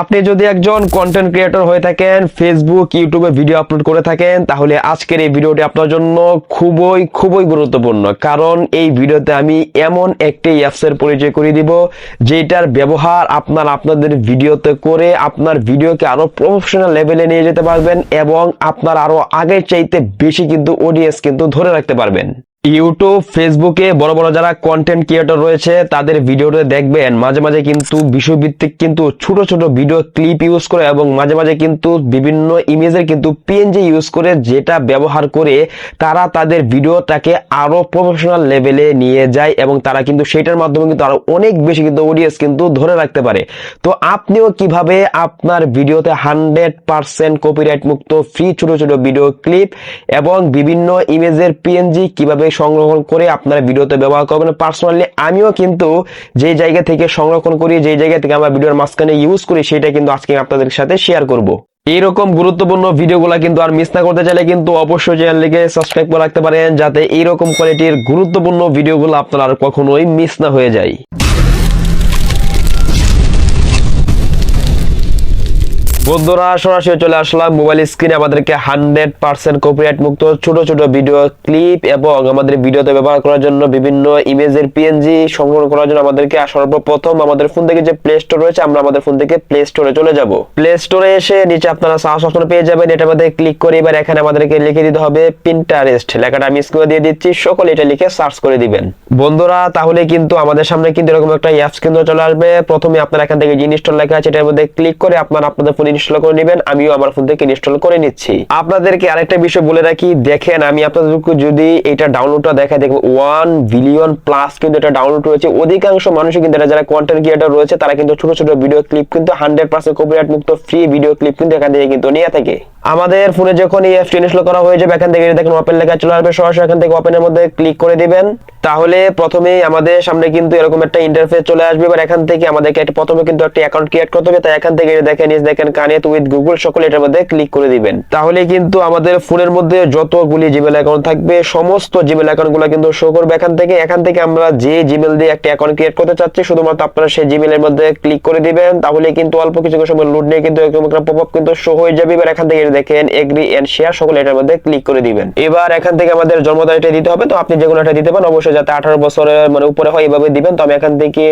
আপনি যদি একজন কন্টেন্ট ক্রিয়েটর হয়ে থাকেন, ফেসবুক ইউটিউবে ভিডিও আপলোড করে থাকেন, তাহলে আজকের এই ভিডিওটি আপনার জন্য খুবই গুরুত্বপূর্ণ। কারণ এই ভিডিওতে আমি এমন একটি অ্যাপসের পরিচয় করে দিব যেটার ব্যবহার আপনাদের ভিডিওতে করে আপনার ভিডিওকে আরো প্রফেশনাল লেভেলে নিয়ে যেতে পারবেন এবং আপনার আরো আগের চাইতে বেশি কিন্তু অডিয়েন্স কিন্তু ধরে রাখতে পারবেন। ইউটিউব, ফেসবুকে বড় বড় যারা কন্টেন্ট ক্রিয়েটর রয়েছে তাদের ভিডিওতে দেখবেন মাঝে মাঝে কিন্তু বিষয়ভিত্তিক কিন্তু ছোট ছোট ভিডিও ক্লিপ ইউজ করে এবং মাঝে মাঝে কিন্তু বিভিন্ন ইমেজের কিন্তু পিএনজি ইউজ করে, যেটা ব্যবহার করে তারা তাদের ভিডিওটাকে আরো প্রফেশনাল লেভেলে নিয়ে যায় এবং তারা কিন্তু সেটার মাধ্যমে কিন্তু আরো অনেক বেশি কিন্তু অডিয়েন্স কিন্তু ধরে রাখতে পারে। তো আপনিও কিভাবে আপনার ভিডিওতে 100% কপিরাইট মুক্ত ফ্রি ছোট ছোট ভিডিও ক্লিপ এবং বিভিন্ন ইমেজের পিএনজি কিভাবে সংরক্ষণ করে আপনার ভিডিওতে ব্যবহার করবেন। পার্সোনালি আমিও কিন্তু যে জায়গা থেকে সংরক্ষণ করি, যে জায়গা থেকে আমার ভিডিওর মাঝখানে ইউজ করি, সেটা কিন্তু আজকে আপনাদের সাথে শেয়ার করব। এইরকম গুরুত্বপূর্ণ ভিডিওগুলো কিন্তু আর মিস না করতে চাইলে কিন্তু অবশ্যই চ্যানেলটিকে সাবস্ক্রাইব করে রাখতে পারেন, যাতে এইরকম কোয়ালিটির গুরুত্বপূর্ণ ভিডিওগুলো আপনার আর কখনোই মিস না হয়ে যায়। বন্ধুরা, সরাসরি চলে আসলাম মোবাইল স্ক্রিনে আমাদেরকে 100% কপিরাইট মুক্ত ছোট ছোট ভিডিও ক্লিপ এবং আমাদের ভিডিওতে ব্যবহার করার জন্য বিভিন্ন ইমেজের পিএনজি সংগ্রহ করার জন্য আমাদেরকে সর্বপ্রথম আমাদের ফোন থেকে যে প্লে স্টোর রয়েছে, আমরা আমাদের ফোন থেকে প্লে স্টোরে চলে যাব। প্লে স্টোরে এসে নিচে আপনারা সার্চ অপশন পেয়ে যাবেন, এটার মধ্যে ক্লিক করে এবার এখানে আমাদেরকে লিখে দিতে হবে পিন্টারেস্ট। লেখাটা আমি স্ক্রিনে দিয়ে দিচ্ছি, সকলে এটা লিখে সার্চ করে দিবেন। বন্ধুরা, তাহলে কিন্তু আমাদের সামনে কিন্তু এরকম একটা অ্যাপস কিন্তু চলে আসবে। প্রথমে আপনারা এখান থেকে ইনস্টল লেখা আছে, এটার মধ্যে ক্লিক করে আপনাদের ফোনে ইনস্টল করে নেবেন। আমিও আমার ফোন থেকে ইনস্টল করে নিচ্ছি। আপনাদেরকে আরেকটা বিষয় বলে রাখি, দেখেন আমি আপনাদেরকে যদি এটা ডাউনলোডটা দেখাই, দেখবেন 1 বিলিয়ন প্লাস কিন্তু এটা ডাউনলোড হয়েছে। অধিকাংশ মানুষই কিন্তু এটা যারা কন্টেন্ট ক্রিয়েটর রয়েছে তারা কিন্তু ছোট ছোট ভিডিও ক্লিপ কিন্তু 100% কপিরাইট মুক্ত ফ্রি ভিডিও ক্লিপ কিন্তু এখান থেকে কিন্তু নিয়ে থাকে। আমাদের ফোনে যখন এই অ্যাপটি ইনস্টল করা হয়ে যাবে, এখান থেকে দেখেন ওপেন লেখা চলে আসবে, সরাসরি এখান থেকে ওপেনের মধ্যে ক্লিক করে দিবেন। তাহলে প্রথমেই আমাদের সামনে কিন্তু এরকম একটা ইন্টারফেস চলে আসবে। এবার এখান থেকে আমাদেরকে প্রথমে কিন্তু একটা অ্যাকাউন্ট ক্রিয়েট করতে হবে। তাই এখান থেকে দেখেন কানেক্ট উইথ গুগল, সকলে এটার মধ্যে ক্লিক করে দিবেন। তাহলে কিন্তু আমাদের ফোনের মধ্যে যতগুলি জিমেল অ্যাকাউন্ট থাকবে সমস্ত জিমেল অ্যাকাউন্টগুলো কিন্তু শো করবে এখান থেকে আমরা যে জিমেল দিয়ে একটা অ্যাকাউন্ট ক্রিয়েট করতে চাচ্ছি, শুধুমাত্র আপনারা সেই জিমেলের মধ্যে ক্লিক করে দিবেন। তাহলে কিন্তু অল্প কিছু সময় লোড নিয়ে কিন্তু এরকম একটা পপআপ কিন্তু শো হয়ে যাবে। এবার এখান থেকে দেখেন এগ্রি এন্ড শেয়ার, সকলে এটার মধ্যে ক্লিক করে দিবেন। এবার এখান থেকে আমাদের জন্ম তারিখটা দিতে হবে। তো আপনি যে কোনো একটা দিতে পারেন, অবশ্যই যাতে 18 বছরের উপরে হয় এভাবে দিবেন। তো আমি এখান থেকে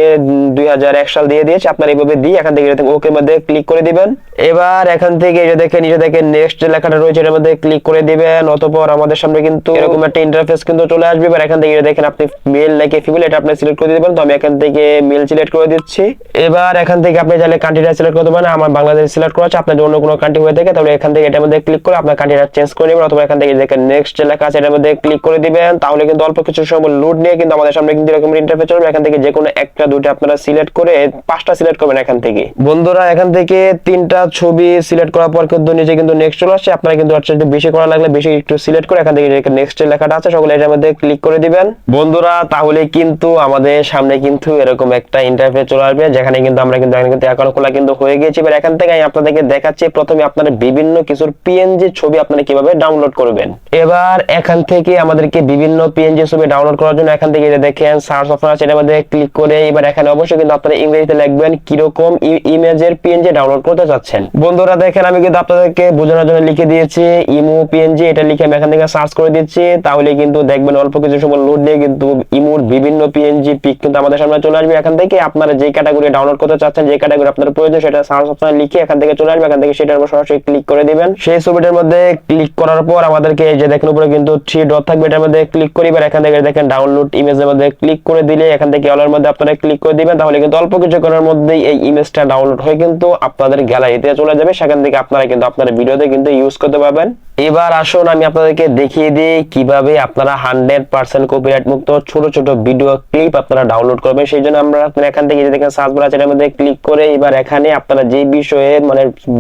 2001 সাল দিয়ে দিয়েছি, আপনারা এইভাবে দিয়ে এখান থেকে ওকে মধ্যে ক্লিক করে দিবেন। এবার এখান থেকে এই যে দেখেন নেক্সট লেখাটা রয়েছে, এর মধ্যে ক্লিক করে দিবেন। অতঃপর আমাদের সামনে কিন্তু এরকম একটা ইন্টারফেস কিন্তু চলে আসবে। এবার এখান থেকে দেখেন আপনি মেল নাকি ফিমেল এটা আপনি সিলেক্ট করে দিবেন। তো আমি এখান থেকে মেল সিলেক্ট করে দিচ্ছি। এবার এখান থেকে আপনি চাইলে কান্ট্রিটা সিলেক্ট করতে পারেন, আমার বাংলাদেশ সিলেক্ট করা আছে। আপনার অন্য কোনো কান্ট্রি হয়ে থাকে তাহলে এখান থেকে এটার মধ্যে ক্লিক করে আপনার কান্ট্রিটা চেঞ্জ করে নেবেন, অথবা এখান থেকে দেখেন নেক্সট লেখা আছে এটার মধ্যে ক্লিক করে দিবেন। তাহলে কিন্তু অল্প কিছু সময় লোড নিয়ে কিন্তু আমাদের সামনে কিন্তু এরকম ইন্টারফেস চলবে। এখান থেকে যে কোনো একটা দুইটা আপনারা সিলেক্ট করে 5টা সিলেক্ট করবেন এখান থেকে। বন্ধুরা, এখান থেকে 3টা ছবি সিলেক্ট করার পর কিন্তু নিচে কিন্তু নেক্সট চলে আসছে। আপনারা কিন্তু একটু বেশি করা লাগলে বেশি একটু সিলেক্ট করে এখান থেকে নেক্সট লেখাটা আছে সকলে এটার মধ্যে ক্লিক করে দিবেন। বন্ধুরা, তাহলে কিন্তু আমাদের সামনে কিন্তু এরকম একটা ইন্টারফেস চলে আসবে, যেখানে কিন্তু আমরা কিন্তু অ্যাকাউন্ট খোলা কিন্তু হয়ে গেছে। এবার এখান থেকে আমি আপনাদেরকে দেখাচ্ছি প্রথমে আপনারা বিভিন্ন কিছুর পিএনজি ছবি আপনারা কিভাবে ডাউনলোড করবেন। এবার এখান থেকে আমাদেরকে বিভিন্ন পিএনজি ছবি ডাউনলোড করার জন্য এখান থেকে দেখেন সার্চ অপশন আছে, এটার মধ্যে ক্লিক করে এবার এখানে অবশ্যই কিন্তু আপনারা ইংরেজিতে লিখবেন কিরকম ইমেজের পিএনজি ডাউনলোড করতে চাচ্ছেন। বন্ধুরা, দেখেন আমি কিন্তু আপনাদেরকে বোঝানোর জন্য লিখে দিয়েছি ইমো পিএনজি, এটা লিখে আমি এখান থেকে সার্চ করে দিচ্ছি। তাহলে কিন্তু দেখবেন অল্প কিছু সময় লোড নিয়ে কিন্তু ইমোর বিভিন্ন পিএনজি পিক কিন্তু আমাদের সামনে চলে আসবে। এখান থেকে আপনারা যে ক্যাটাগরি ডাউনলোড করতে চাচ্ছেন, যে ক্যাটাগরি আপনার প্রয়োজন, সেটা সার্চ অপশনে লিখে এখান থেকে চলে আসবে। এখান থেকে সেটার উপর সরাসরি ক্লিক করে দিবেন। সেই ছবিটার মধ্যে ক্লিক করার পর আমাদেরকে এই যে দেখেন উপরে কিন্তু 3 ডট থাকবে, এটার মধ্যে ক্লিক করি। এবার এখান থেকে দেখেন ডাউনলোড ইমেজের মধ্যে ক্লিক করে দিলে এখান থেকে অলের মধ্যে আপনারা ক্লিক করে দিবেন। তাহলে কিন্তু অল্প কিছুক্ষণের মধ্যেই এই ইমেজটা ডাউনলোড হয়ে কিন্তু আপনাদের গ্যালারিতে চলে যাবে। সেখান থেকে আপনারা কিন্তু আপনার ভিডিওতে কিন্তু ইউজ করতে পারবেন। এবার আসুন আমি আপনাদেরকে দেখিয়ে দিই কিভাবে আপনারা 100% কপিরাইট মুক্ত ছোট ছোট ভিডিও ক্লিপ আপনারা ডাউনলোড করবেন। সেই জন্য আমরা এখান থেকে যে দেখেন সার্চ বার আছে, এর মধ্যে ক্লিক করে এবার এখানে আপনারা যে বিষয়ে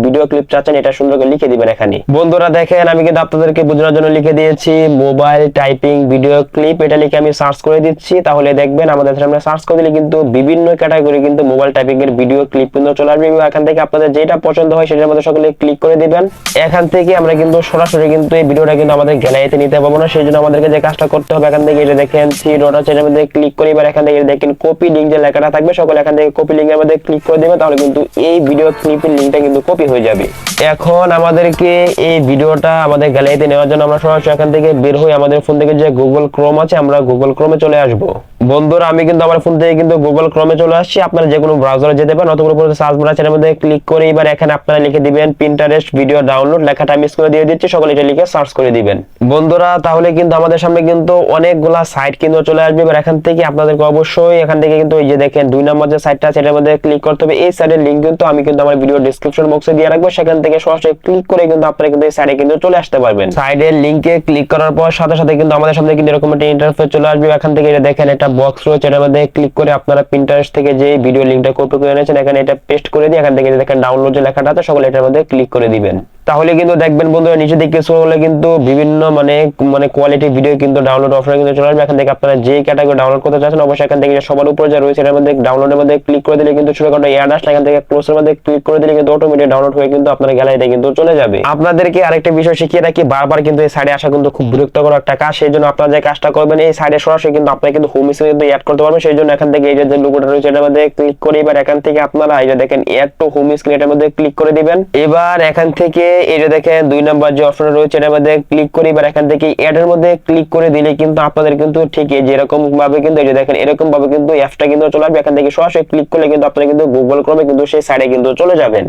ভিডিও ক্লিপ চাচ্ছেন এটা সুন্দর করে লিখে দিবেন এখানে। বন্ধুরা, দেখেন আমি কিন্তু আপনাদেরকে বোঝানোর জন্য লিখে দিয়েছি মোবাইল টাইপিং ভিডিও ক্লিপ, এটা লিখে আমি সার্চ করে দিচ্ছি। তাহলে দেখবেন আমাদের সামনে সার্চ করে দিলে কিন্তু বিভিন্ন ক্যাটাগরি কিন্তু মোবাইল টাইপিং এর ভিডিও ক্লিপ কিন্তু চলে আসবে। এখান থেকে আপনাদের যেটা পছন্দ পছন্দ হয় সেটার মধ্যে সকলে ক্লিক করে দিবেন। এখান থেকে আমরা কিন্তু সরাসরি কিন্তু এই ভিডিওটা কিন্তু আমাদের গ্যালারিতে নিতে পারবো না, সেই জন্য আমাদেরকে যে কাজটা করতে হবে, এখান থেকে এটা দেখেন থ্রি ডট আছে, এর মধ্যে ক্লিক করে এবার এখান থেকে দেখেন কপি লিংক যে লেখাটা থাকবে সকলে এখান থেকে কপি লিংকের মধ্যে ক্লিক করে দিবেন, তাহলে কিন্তু এই ভিডিও ক্লিপের লিংকটা কিন্তু কপি হয়ে যাবে। এখন আমাদেরকে এই ভিডিওটা আমাদের গ্যালারিতে নেওয়ার জন্য আমরা সরাসরি এখান থেকে বের হই, আমাদের ফোন থেকে যে গুগল ক্রোম আছে আমরা গুগল ক্রোমে চলে আসব। বন্ধুরা আমি কিন্তু আমার ফোন থেকে কিন্তু গুগল ক্রোমে চলে আসছি, আপনারা যে কোনো ব্রাউজারে যেতে পারেন অথবা উপরে সার্চ বার আছে এর মধ্যে ক্লিক করে এবার এখানে আপনারা লিখে দিবেন পিন্টারেস্ট ভিডিও ডাউনলোড, লেখাটা আমি স্ক্রিনে দিয়ে দিচ্ছি, সকলে এটা লিখে সার্চ করে দিবেন। বন্ধুরা তাহলে কিন্তু আমাদের সামনে কিন্তু অনেকগুলা সাইট কিন্তু চলে আসবে। এবার এখান থেকে আপনাদেরকে অবশ্যই এখান থেকে কিন্তু এই যে দেখেন 2 নম্বর যে সাইটটা আছে এটার মধ্যে ক্লিক করতে হবে। এই সাইটের লিংক কিন্তু আমি কিন্তু আমার ভিডিও ডেসক্রিপশন বক্সে দিয়ে রাখবো, সেখান থেকে সরাসরি ক্লিক করে কিন্তু আপনারা কিন্তু এই সাইটে কিন্তু চলে আসতে পারবেন। সাইটের লিংকে ক্লিক করার পর সাথে সাথে কিন্তু আমাদের সামনে কিন্তু এরকম একটা ইন্টারফেস চলে আসবে। এখান থেকে এটা দেখেন একটা বক্স রয়েছে, এটার মধ্যে ক্লিক করে আপনারা পিন্টারেস্ট থেকে যে ভিডিও লিংকটা কপি করে এনেছেন এখানে এটা পেস্ট করে দিয়ে এখান থেকে দেখেন ডাউনলোড যে লেখাটা আছে সকলে এটার মধ্যে ক্লিক করে দিবেন। তাহলে কিন্তু দেখবেন বন্ধুরা নিচে দিকে স্ক্রল করলে কিন্তু বিভিন্ন মানে কোয়ালিটি ভিডিও কিন্তু ডাউনলোড অপশন কিন্তু চলে আসবে। এখান থেকে আপনারা যে ক্যাটাগরি ডাউনলোড করতে চাচ্ছেন অবশ্যই এখান থেকে সবার উপরে যা রয়েছে এর মধ্যে ডাউনলোডের মধ্যে ক্লিক করে দিলে কিন্তু ছোটখাটো অ্যাড আসলে এখান থেকে ক্লোজের মধ্যে ক্লিক করে দিলে কিন্তু অটোমেটিক ডাউনলোড হয়ে কিন্তু আপনার গ্যালারিতে কিন্তু চলে যাবে। আপনাদেরকে আরেকটা বিষয় শিখিয়ে রাখি, বারবার কিন্তু এই সাইডে আসা কিন্তু খুব বিরক্তকর একটা কাজ, সেই জন্য আপনারা যে কাজটা করবেন এই সাইডে সরাসরি কিন্তু আপনারা কিন্তু হোম স্ক্রিনে কিন্তু অ্যাড করতে পারবেন। সেই জন্য এখান থেকে এই যে লোগোটা রয়েছে এর মধ্যে ক্লিক করে এবার এখান থেকে আপনারা এই যে দেখেন অ্যাড টু হোম স্ক্রিন এর মধ্যে ক্লিক করে দিবেন। এবার এখান থেকে এই যে দেখেন 2 নম্বর যে অপশন রয়েছে এর মধ্যে ক্লিক করে এবার এখান থেকে অ্যাড এর মধ্যে ক্লিক করে দিলে কিন্তু আপনাদের কিন্তু ঠিক এই যে এরকম ভাবে কিন্তু এই যে দেখেন এরকম ভাবে কিন্তু অ্যাপটা কিন্তু চলে আসবে। এখান থেকে সরাসরি ক্লিক করলে কিন্তু আপনারা কিন্তু গুগল ক্রোমে কিন্তু সেই সাইটে কিন্তু চলে যাবেন।